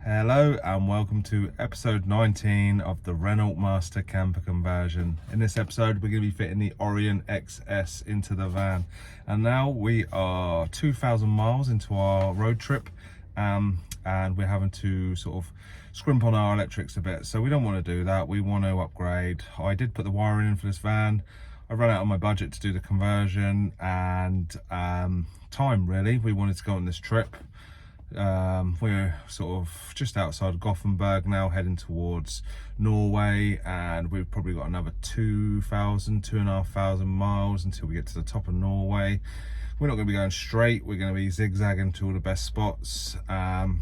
Hello and welcome to episode 19 of the Renault Master camper conversion. In this episode we're going to be fitting the Orion XS into the van, and now we are 2,000 miles into our road trip, and we're having to sort of scrimp on our electrics a bit, so we don't want to do that. We want to upgrade. I did put the wiring in for this van. I ran out of my budget to do the conversion and time really. We wanted to go on this trip. We're sort of just outside Gothenburg now, heading towards Norway, and we've probably got another 2,500 miles until we get to the top of Norway. We're not going to be going straight, we're going to be zigzagging to all the best spots, and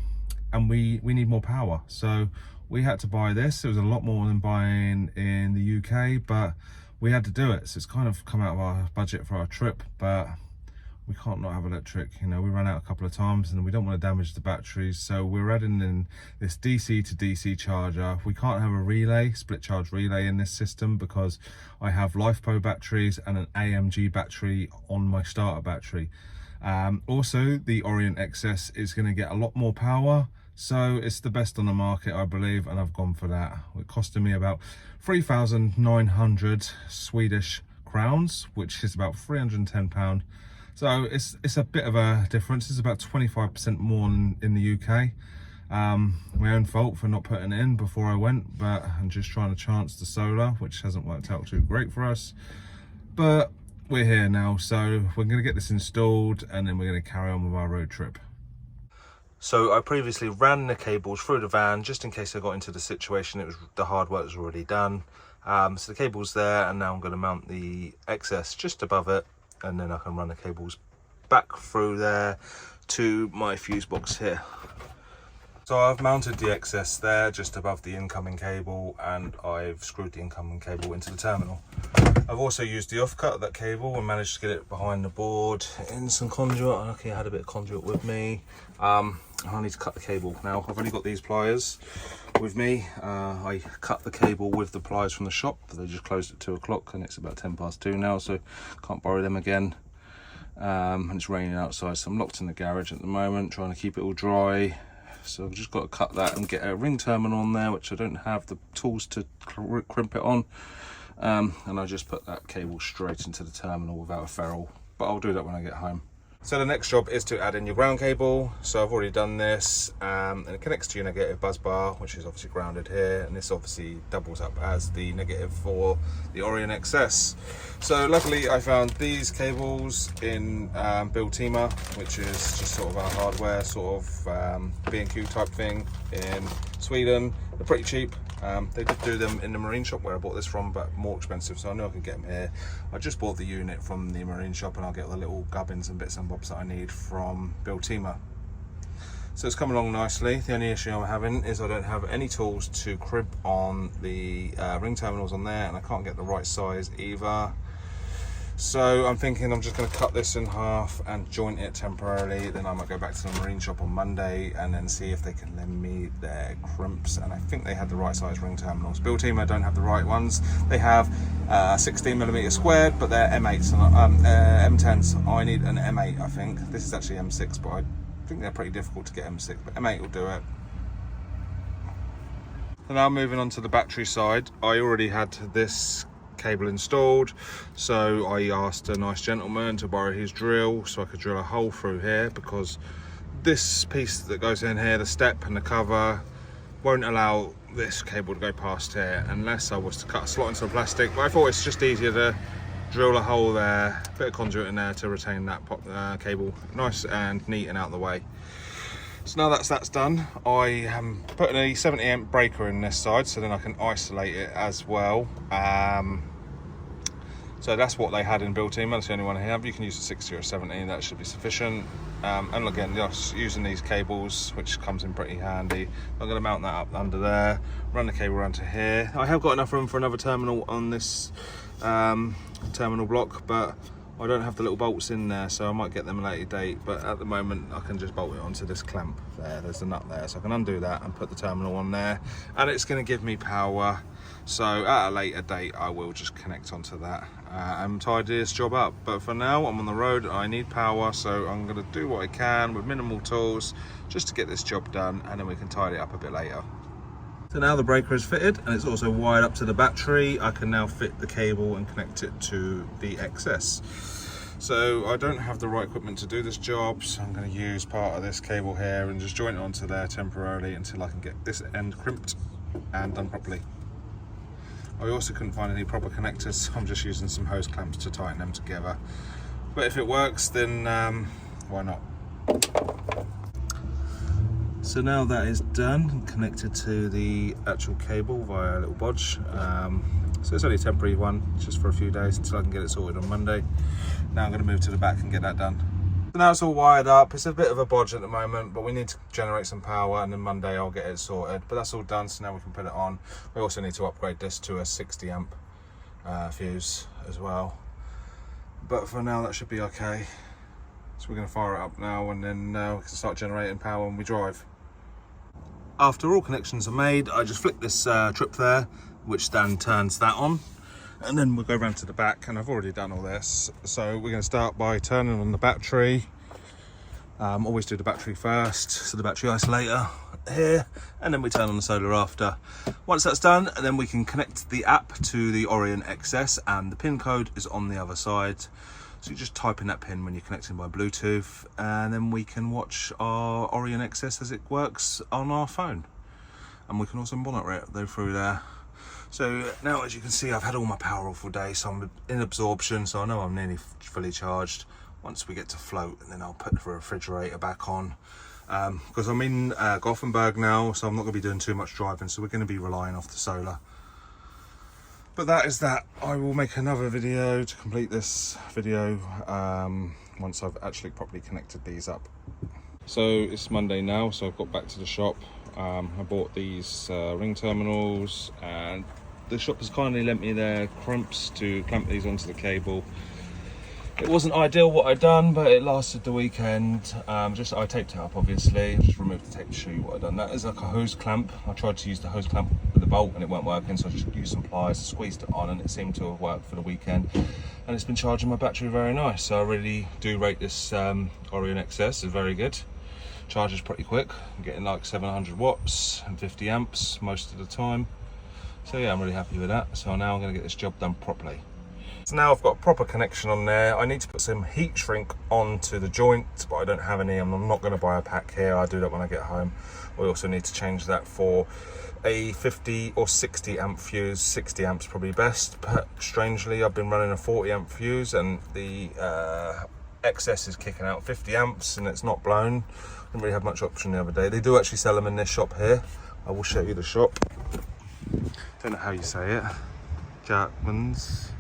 we need more power, so we had to buy this. It was a lot more than buying in the UK, but we had to do it, so it's kind of come out of our budget for our trip, but we can't not have electric. You know, we ran out a couple of times and we don't want to damage the batteries, so we're adding in this DC to DC charger. We can't have a relay, split charge relay in this system, because I have LifePo batteries and an AMG battery on my starter battery. Also, the Orion XS is going to get a lot more power, so it's the best on the market, I believe, and I've gone for that. It costed me about 3,900 Swedish crowns, which is about £310. So it's a bit of a difference. It's about 25% more in the UK. My own fault for not putting it in before I went, but I'm just trying to chance the solar, which hasn't worked out too great for us. But we're here now, so we're going to get this installed and then we're going to carry on with our road trip. So I previously ran the cables through the van just in case I got into the situation. The hard work was already done. So the cable's there, and now I'm going to mount the XS just above it, and then I can run the cables back through there to my fuse box here. So I've mounted the XS there just above the incoming cable, and I've screwed the incoming cable into the terminal. I've also used the offcut of that cable and managed to get it behind the board in some conduit. Okay, I had a bit of conduit with me. I need to cut the cable now. I've only got these pliers with me. I cut the cable with the pliers from the shop, but they just closed at 2 o'clock and it's about 2:10 now, so can't borrow them again. And it's raining outside, so I'm locked in the garage at the moment trying to keep it all dry. So I've just got to cut that and get a ring terminal on there, which I don't have the tools to crimp it on. And I just put that cable straight into the terminal without a ferrule, but I'll do that when I get home. So the next job is to add in your ground cable. So I've already done this, and it connects to your negative bus bar, which is obviously grounded here, and this obviously doubles up as the negative for the Orion XS. So luckily I found these cables in Biltema, which is just sort of our hardware sort of B&Q type thing in Sweden. They're pretty cheap. They did do them in the marine shop where I bought this from, but more expensive, so I know I can get them here. I just bought the unit from the marine shop, and I'll get the little gubbins and bits and bobs that I need from Biltema. So it's coming along nicely. The only issue I'm having is I don't have any tools to crimp on the ring terminals on there, and I can't get the right size either. So I'm thinking I'm just going to cut this in half and joint it temporarily. Then I might go back to the marine shop on Monday and then see if they can lend me their crimps. And I think they had the right size ring terminals. Biltema don't have the right ones. They have 16mm squared, but they're M8s and M10s. I need an M8, I think. This is actually M6, but I think they're pretty difficult to get M6, but M8 will do it. So now moving on to the battery side, I already had this cable installed, so I asked a nice gentleman to borrow his drill so I could drill a hole through here, because this piece that goes in here, the step and the cover, won't allow this cable to go past here unless I was to cut a slot into the plastic. But I thought it's just easier to drill a hole there, bit of conduit in there to retain that cable nice and neat and out of the way. So now that's done, I am putting a 70 amp breaker in this side, so then I can isolate it as well. So that's what they had in Biltema. That's the only one I have. You can use a 60 or a 70, that should be sufficient. And again, just using these cables, which comes in pretty handy. I'm going to mount that up under there, run the cable around to here. I have got enough room for another terminal on this terminal block, but I don't have the little bolts in there, so I might get them at a later date, but at the moment I can just bolt it onto this clamp there. There's the nut there, so I can undo that and put the terminal on there, and it's going to give me power. So at a later date I will just connect onto that and tidy this job up. But for now I'm on the road, I need power, so I'm going to do what I can with minimal tools just to get this job done, and then we can tidy it up a bit later. So now the breaker is fitted and it's also wired up to the battery. I can now fit the cable and connect it to the XS. So I don't have the right equipment to do this job, so I'm going to use part of this cable here and just join it onto there temporarily until I can get this end crimped and done properly. I also couldn't find any proper connectors, so I'm just using some hose clamps to tighten them together. But if it works, then why not? So now that is done and connected to the actual cable via a little bodge. So it's only a temporary one, just for a few days until I can get it sorted on Monday. Now I'm going to move to the back and get that done. So now it's all wired up. It's a bit of a bodge at the moment, but we need to generate some power, and then Monday I'll get it sorted. But that's all done, so now we can put it on. We also need to upgrade this to a 60 amp fuse as well. But for now that should be okay. So we're going to fire it up now, and then we can start generating power when we drive. After all connections are made, I just flick this trip there, which then turns that on, and then we'll go around to the back, and I've already done all this. So we're going to start by turning on the battery. Always do the battery first, so the battery isolator here, and then we turn on the solar after. Once that's done, and then we can connect the app to the Orion XS, and the pin code is on the other side. So you just type in that pin when you're connecting by Bluetooth, and then we can watch our Orion XS as it works on our phone. And we can also monitor it through there. So now, as you can see, I've had all my power off all day, so I'm in absorption, so I know I'm nearly fully charged. Once we get to float, and then I'll put the refrigerator back on. Because I'm in Gothenburg now, so I'm not going to be doing too much driving, so we're going to be relying off the solar. But that is that. I will make another video to complete this video once I've actually properly connected these up. So it's Monday now, so I've got back to the shop. I bought these ring terminals, and the shop has kindly lent me their crimps to clamp these onto the cable. It wasn't ideal what I'd done, but it lasted the weekend. I taped it up, obviously. Just removed the tape to show you what I'd done. That is like a hose clamp. I tried to use the hose clamp with the bolt and it weren't working, so I just used some pliers, squeezed it on, and it seemed to have worked for the weekend. And it's been charging my battery very nice. So I really do rate this Orion XS. It's very good. Charges pretty quick. I'm getting like 700 watts and 50 amps most of the time. So yeah, I'm really happy with that. So now I'm going to get this job done properly. So now I've got a proper connection on there. I need to put some heat shrink onto the joint, but I don't have any, and I'm not going to buy a pack here. I'll do that when I get home. We also need to change that for a 50 or 60 amp fuse. 60 amps probably best, but strangely I've been running a 40 amp fuse, and the XS is kicking out 50 amps and it's not blown. Didn't really have much option the other day. They do actually sell them in this shop here. I will show you the shop. Don't know how you say it. Jackman's.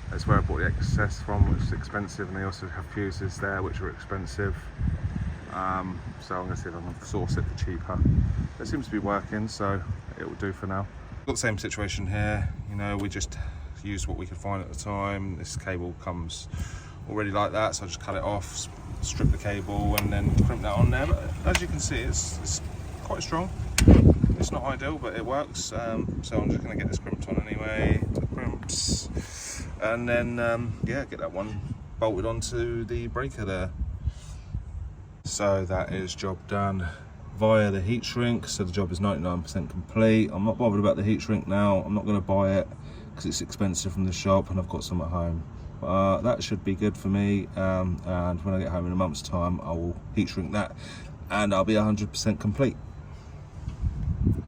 That's where I bought the XS from, which is expensive, and they also have fuses there which are expensive. So I'm going to see if I can source it for cheaper. It seems to be working, so it will do for now. Got the same situation here. You know, we just used what we could find at the time. This cable comes already like that, so I just cut it off, strip the cable, and then crimp that on there. But as you can see, it's quite strong. It's not ideal, but it works. So I'm just going to get this crimped on anyway. The crimps. And then, yeah, get that one bolted onto the breaker there. So that is job done via the heat shrink. So the job is 99% complete. I'm not bothered about the heat shrink now. I'm not going to buy it because it's expensive from the shop, and I've got some at home. That should be good for me. And when I get home in a month's time, I will heat shrink that, and I'll be 100% complete.